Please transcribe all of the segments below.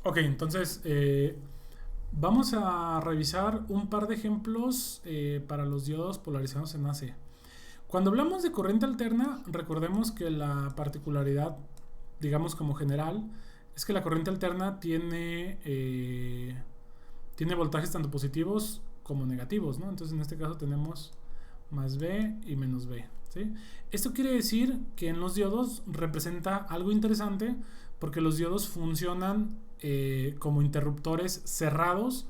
Ok, entonces vamos a revisar un par de ejemplos para los diodos polarizados en AC. Cuando hablamos de corriente alterna, recordemos que la particularidad, digamos como general, es que la corriente alterna tiene voltajes tanto positivos como negativos, ¿no? Entonces en este caso tenemos más B y menos B, ¿sí? Esto quiere decir que en los diodos representa algo interesante porque los diodos funcionan como interruptores cerrados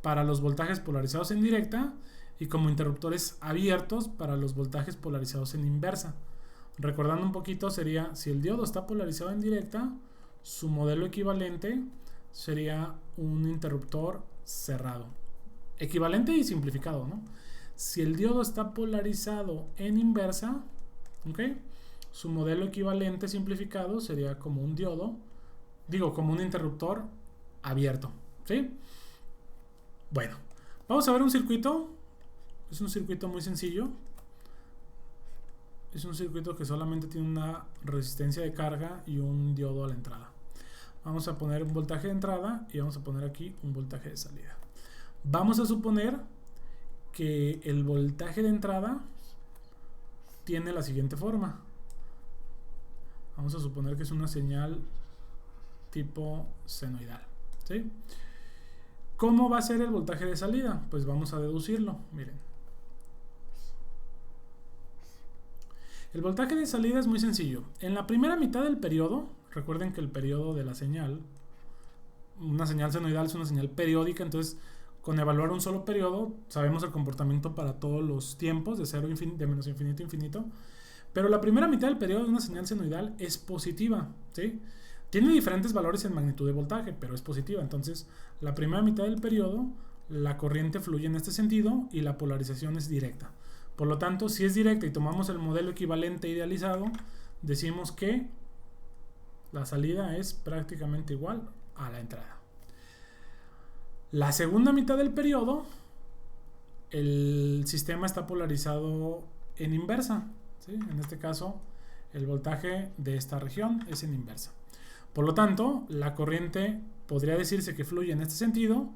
para los voltajes polarizados en directa y como interruptores abiertos para los voltajes polarizados en inversa. Recordando un poquito, sería si el diodo está polarizado en directa, su modelo equivalente sería un interruptor cerrado. Equivalente y simplificado, ¿no? Si el diodo está polarizado en inversa, ¿ok? Su modelo equivalente simplificado sería como un diodo, digo, como un interruptor abierto, ¿sí? Bueno, vamos a ver un circuito. Es un circuito muy sencillo. Es un circuito que solamente tiene una resistencia de carga y un diodo a la entrada. Vamos a poner un voltaje de entrada y vamos a poner aquí un voltaje de salida. Vamos a suponer que el voltaje de entrada tiene la siguiente forma. Vamos a suponer que es una señal tipo senoidal, ¿sí? ¿Cómo va a ser el voltaje de salida? Pues vamos a deducirlo. Miren. El voltaje de salida es muy sencillo. En la primera mitad del periodo, recuerden que el periodo de la señal, una señal senoidal es una señal periódica, entonces con evaluar un solo periodo sabemos el comportamiento para todos los tiempos, de cero de menos infinito a infinito. Pero la primera mitad del periodo de una señal senoidal es positiva, ¿sí? Tiene diferentes valores en magnitud de voltaje, pero es positiva. Entonces, la primera mitad del periodo, la corriente fluye en este sentido y la polarización es directa. Por lo tanto, si es directa y tomamos el modelo equivalente idealizado, decimos que la salida es prácticamente igual a la entrada. La segunda mitad del periodo, el sistema está polarizado en inversa, ¿sí? En este caso, el voltaje de esta región es en inversa. Por lo tanto, la corriente podría decirse que fluye en este sentido,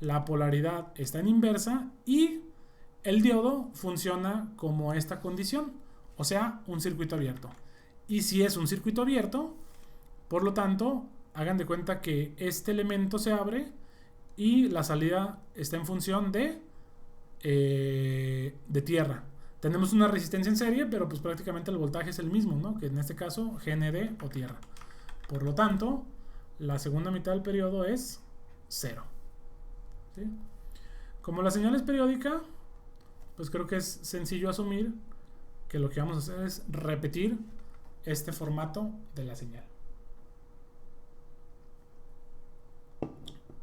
la polaridad está en inversa y el diodo funciona como esta condición, o sea, un circuito abierto. Y si es un circuito abierto, por lo tanto, hagan de cuenta que este elemento se abre y la salida está en función de tierra. Tenemos una resistencia en serie, pero pues prácticamente el voltaje es el mismo, ¿no? Que en este caso GND o tierra. Por lo tanto, la segunda mitad del periodo es 0. ¿Sí? Como la señal es periódica, pues creo que es sencillo asumir que lo que vamos a hacer es repetir este formato de la señal.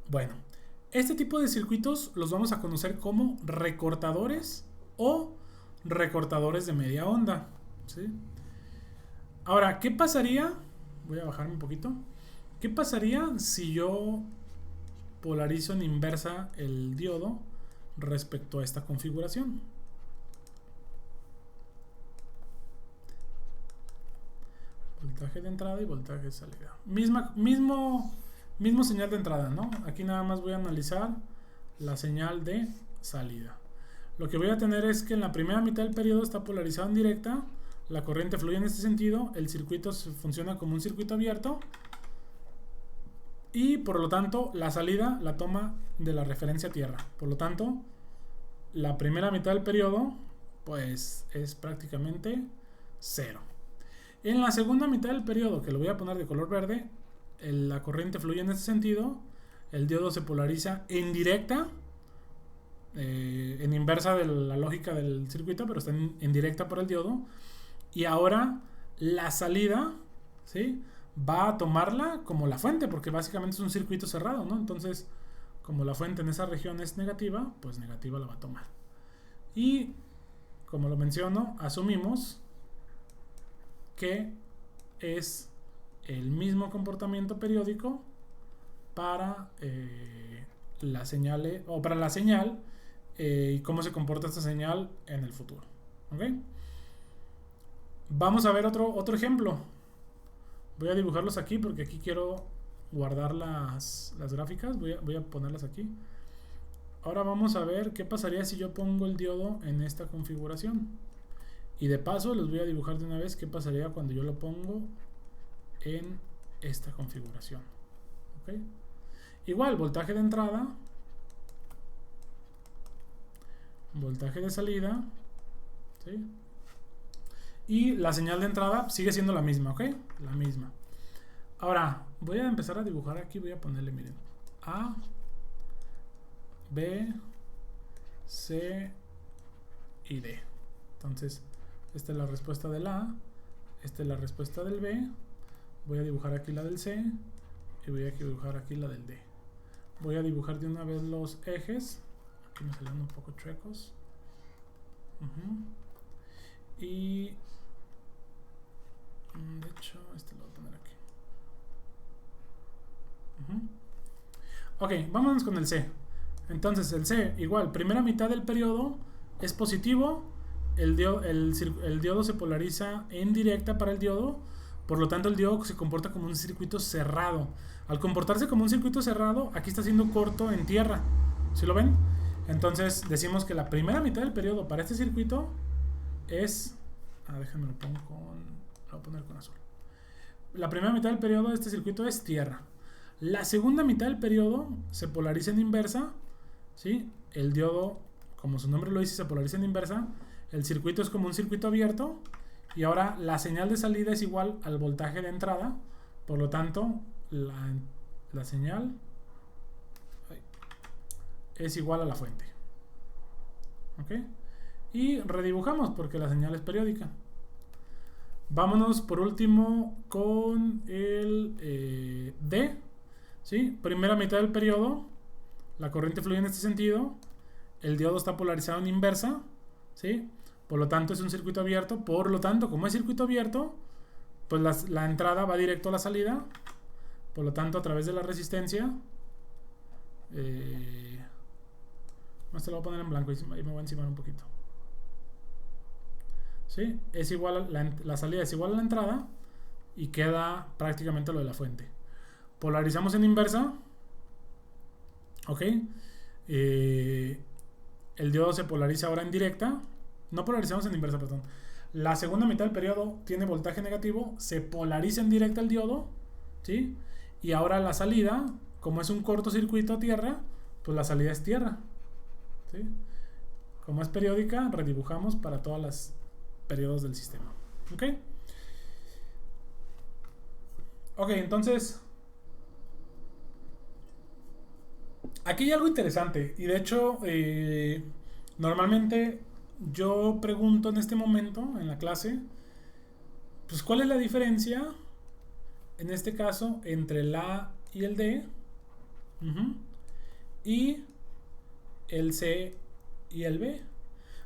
Bueno, este tipo de circuitos los vamos a conocer como recortadores o recortadores de media onda, ¿sí? Ahora, ¿qué pasaría? Voy a bajarme un poquito. ¿Qué pasaría si yo polarizo en inversa el diodo respecto a esta configuración? Voltaje de entrada y voltaje de salida. Mismo señal de entrada, ¿no? Aquí nada más voy a analizar la señal de salida. Lo que voy a tener es que en la primera mitad del periodo está polarizado en directa, la corriente fluye en este sentido, el circuito funciona como un circuito abierto y por lo tanto la salida la toma de la referencia tierra. Por lo tanto, la primera mitad del periodo pues es prácticamente 0. En la segunda mitad del periodo, que lo voy a poner de color verde, la corriente fluye en este sentido, el diodo se polariza en directa, en inversa de la lógica del circuito, pero está en directa por el diodo, y ahora la salida, ¿sí?, va a tomarla como la fuente, porque básicamente es un circuito cerrado, ¿no? Entonces, como la fuente en esa región es negativa, pues negativa la va a tomar. Y, como lo menciono, asumimos que es el mismo comportamiento periódico para la señal o para la señal y cómo se comporta esta señal en el futuro. ¿Ok? Vamos a ver otro ejemplo. Voy a dibujarlos aquí porque aquí quiero guardar las gráficas. Voy a ponerlas aquí. Ahora vamos a ver qué pasaría si yo pongo el diodo en esta configuración. Y de paso les voy a dibujar de una vez qué pasaría cuando yo lo pongo en esta configuración. ¿Okay? Igual, voltaje de entrada, voltaje de salida, ¿sí? Y la señal de entrada sigue siendo la misma, ¿ok? La misma. Ahora, voy a empezar a dibujar aquí, voy a ponerle, miren, A, B, C y D. Entonces, esta es la respuesta del A, esta es la respuesta del B, voy a dibujar aquí la del C y voy a dibujar aquí la del D. Voy a dibujar de una vez los ejes, aquí me salieron un poco chuecos. Y de hecho, este lo voy a poner aquí. Ok, vámonos con el C. Entonces el C, igual, primera mitad del periodo es positivo, el diodo se polariza en directa para el diodo, por lo tanto el diodo se comporta como un circuito cerrado. Al comportarse como un circuito cerrado, aquí está siendo corto en tierra, ¿sí lo ven? Entonces decimos que la primera mitad del periodo para este circuito es... déjenme lo pongo lo voy a poner con azul. La primera mitad del periodo de este circuito es tierra. La segunda mitad del periodo se polariza en inversa, ¿sí? El diodo, como su nombre lo dice, se polariza en inversa. El circuito es como un circuito abierto. Y ahora la señal de salida es igual al voltaje de entrada. Por lo tanto, la señal es igual a la fuente. ¿Ok? Y redibujamos porque la señal es periódica. Vámonos por último con el D. ¿Sí? Primera mitad del periodo, la corriente fluye en este sentido, el diodo está polarizado en inversa, ¿sí? Por lo tanto es un circuito abierto, por lo tanto como es circuito abierto, pues la entrada va directo a la salida, por lo tanto a través de la resistencia, este lo voy a poner en blanco y me voy a encimar un poquito, ¿sí? Es igual la salida es igual a la entrada y queda prácticamente lo de la fuente. Polarizamos en inversa, ok, el diodo se polariza ahora en directa, no polarizamos en inversa, perdón. La segunda mitad del periodo tiene voltaje negativo, se polariza en directa el diodo, ¿sí? Y ahora la salida, como es un cortocircuito a tierra, pues la salida es tierra, ¿sí? Como es periódica, redibujamos para todos los periodos del sistema, ok. Ok, entonces... aquí hay algo interesante y de hecho normalmente yo pregunto en este momento en la clase, pues cuál es la diferencia en este caso entre el A y el D y el C y el B,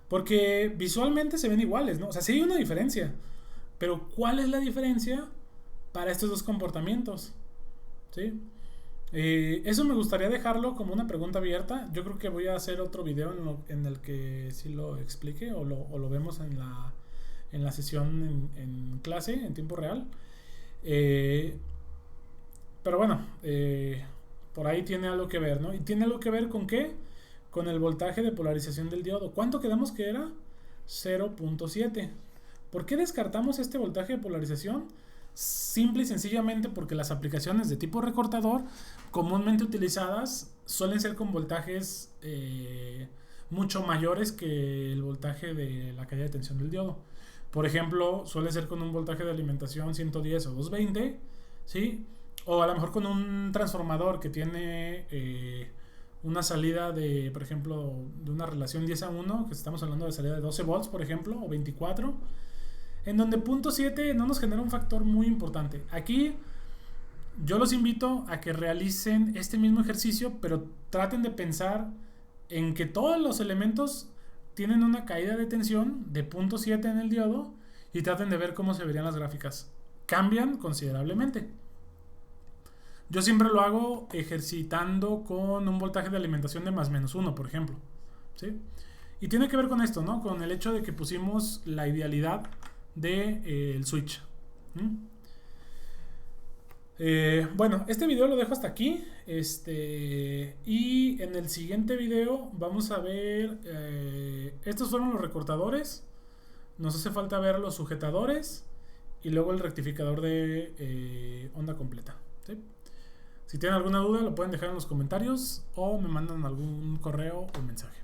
porque visualmente se ven iguales, ¿no? O sea, sí hay una diferencia, pero ¿cuál es la diferencia para estos dos comportamientos? ¿Sí? Eso me gustaría dejarlo como una pregunta abierta. Yo creo que voy a hacer otro video en el que sí lo explique o lo vemos en la sesión en clase, en tiempo real. Pero bueno, por ahí tiene algo que ver, ¿no? ¿Y tiene algo que ver con qué? Con el voltaje de polarización del diodo. ¿Cuánto quedamos que era? 0.7. ¿Por qué descartamos este voltaje de polarización? Simple y sencillamente porque las aplicaciones de tipo recortador comúnmente utilizadas suelen ser con voltajes mucho mayores que el voltaje de la caída de tensión del diodo. Por ejemplo, suele ser con un voltaje de alimentación 110 o 220, ¿sí? O a lo mejor con un transformador que tiene una salida de, por ejemplo, de una relación 10:1, que estamos hablando de salida de 12 volts, por ejemplo, o 24, en donde 0.7 no nos genera un factor muy importante. Aquí yo los invito a que realicen este mismo ejercicio, pero traten de pensar en que todos los elementos tienen una caída de tensión de 0.7 en el diodo y traten de ver cómo se verían las gráficas. Cambian considerablemente. Yo siempre lo hago ejercitando con un voltaje de alimentación de ±1, por ejemplo, ¿sí? Y tiene que ver con esto, ¿no? Con el hecho de que pusimos la idealidad del switch. Bueno, este video lo dejo hasta aquí. Y en el siguiente video vamos a ver. Estos fueron los recortadores. Nos hace falta ver los sujetadores. Y luego el rectificador de onda completa. ¿Sí? Si tienen alguna duda, lo pueden dejar en los comentarios. O me mandan algún correo o mensaje.